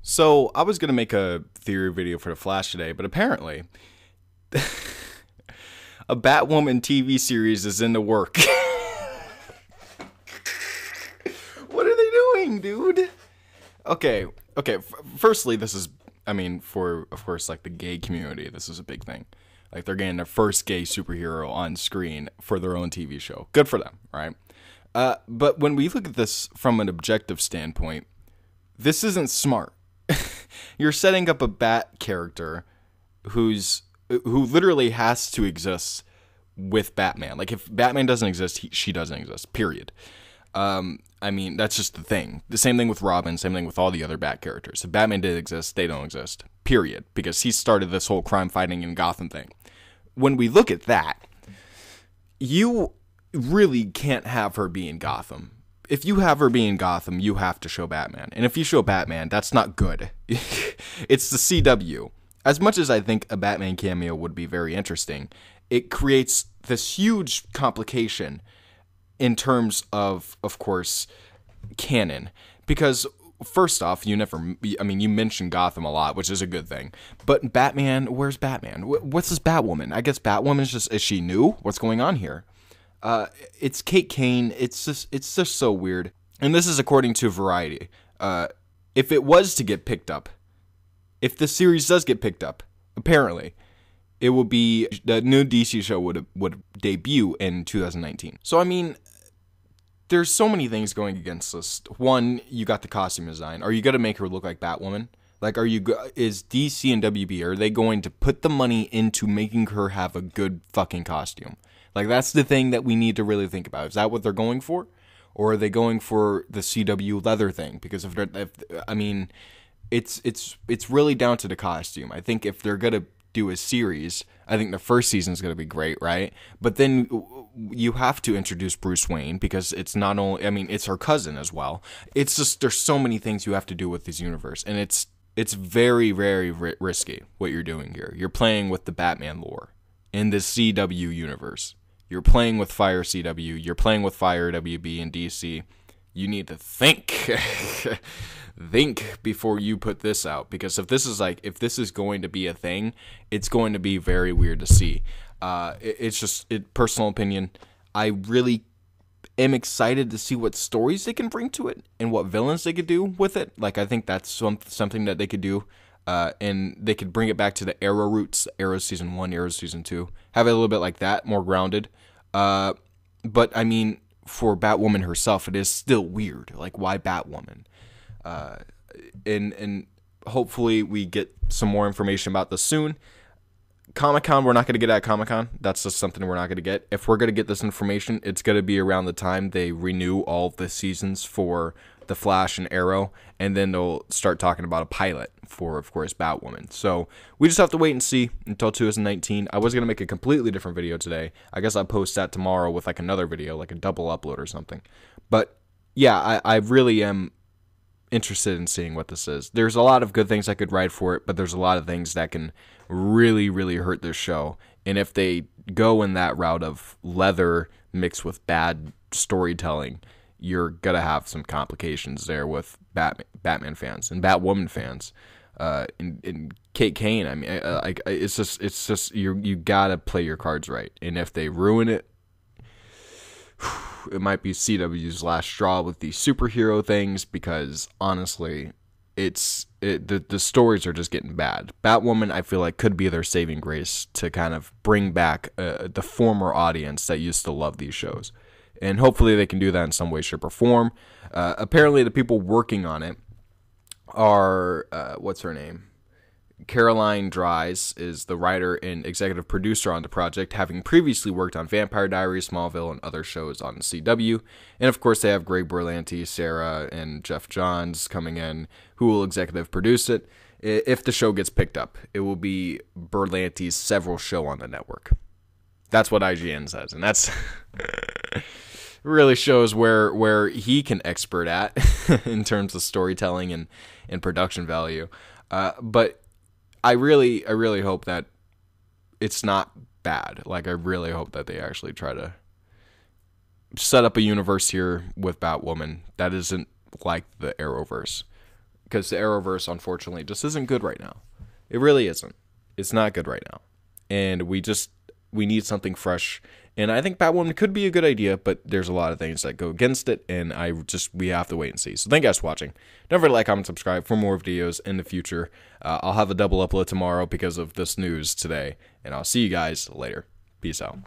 So I was gonna make a theory video for the Flash today, but apparently a Batwoman TV series is in the work. What are they doing, dude? Okay, okay. Firstly, this is, I mean, for of course, like the gay community, this is a big thing. Like they're getting their first gay superhero on screen for their own TV show. Good for them, right? But when we look at this from an objective standpoint, this isn't smart. You're setting up a Bat character who literally has to exist with Batman. Like if Batman doesn't exist, she doesn't exist. Period. I mean, that's just the thing. The same thing with Robin, same thing with all the other Bat characters. If Batman did exist, they don't exist. Period. Because he started this whole crime fighting in Gotham thing. When we look at that, you really can't have her be in Gotham. If you have her be in Gotham, you have to show Batman. And if you show Batman, that's not good. It's the CW. As much as I think a Batman cameo would be very interesting, it creates this huge complication in terms of course, canon. Because first off, you mentioned Gotham a lot, which is a good thing. But Batman, where's Batman? What's this Batwoman? I guess Batwoman's is she new? What's going on here? It's Kate Kane. It's just so weird. And this is according to Variety. If it was to get picked up, if the series does get picked up, apparently, it will be the new DC show would debut in 2019. So I mean, there's so many things going against this. One, you got the costume design. Are you gonna make her look like Batwoman? Like, is DC and WB, are they going to put the money into making her have a good fucking costume? Like, that's the thing that we need to really think about. Is that what they're going for? Or are they going for the CW leather thing? Because it's really down to the costume. I think if they're gonna do a series, I think the first season is gonna be great, right? But then you have to introduce Bruce Wayne because it's not only, it's her cousin as well. It's just there's so many things you have to do with this universe, and it's very, very risky what you're doing here. You're playing with the Batman lore in the CW universe. You're playing with Fire CW. You're playing with Fire WB and DC. You need to think. Think before you put this out, because if this is going to be a thing, it's going to be very weird to see. It's just personal opinion. I really am excited to see what stories they can bring to it and what villains they could do with it. Like, I think that's something that they could do. And they could bring it back to the Arrow roots, Arrow Season 1, Arrow Season 2. Have it a little bit like that, more grounded. But, I mean, for Batwoman herself, it is still weird. Like, why Batwoman? And hopefully we get some more information about this soon. Comic-Con, we're not going to get at Comic-Con. That's just something we're not going to get. If we're going to get this information, it's going to be around the time they renew all the seasons for The Flash and Arrow, and then they'll start talking about a pilot for, of course, Batwoman. So we just have to wait and see until 2019. I was going to make a completely different video today. I guess I'll post that tomorrow with like another video, like a double upload or something. But yeah, I really am interested in seeing what this is. There's a lot of good things I could write for it, but there's a lot of things that can really, really hurt this show. And if they go in that route of leather mixed with bad storytelling, you're gonna have some complications there with Batman fans and Batwoman fans. And Kate Kane, it's just you gotta play your cards right. And if they ruin it, it might be CW's last straw with these superhero things, because honestly, the stories are just getting bad. Batwoman, I feel like, could be their saving grace to kind of bring back the former audience that used to love these shows. And hopefully they can do that in some way, shape, or form. Apparently the people working on it are, what's her name? Caroline Dries is the writer and executive producer on the project, having previously worked on Vampire Diaries, Smallville, and other shows on the CW. And of course, they have Greg Berlanti, Sarah, and Jeff Johns coming in, who will executive produce it. If the show gets picked up, it will be Berlanti's several show on the network. That's what IGN says, and that's really shows where he can expert at in terms of storytelling and production value. But I really hope that it's not bad. Like, I really hope that they actually try to set up a universe here with Batwoman that isn't like the Arrowverse. because the Arrowverse, unfortunately, just isn't good right now. It really isn't. It's not good right now. And we need something fresh. And I think Batwoman could be a good idea, but there's a lot of things that go against it, and we have to wait and see. So thank you guys for watching. Don't forget to like, comment, subscribe for more videos in the future. I'll have a double upload tomorrow because of this news today, and I'll see you guys later. Peace out.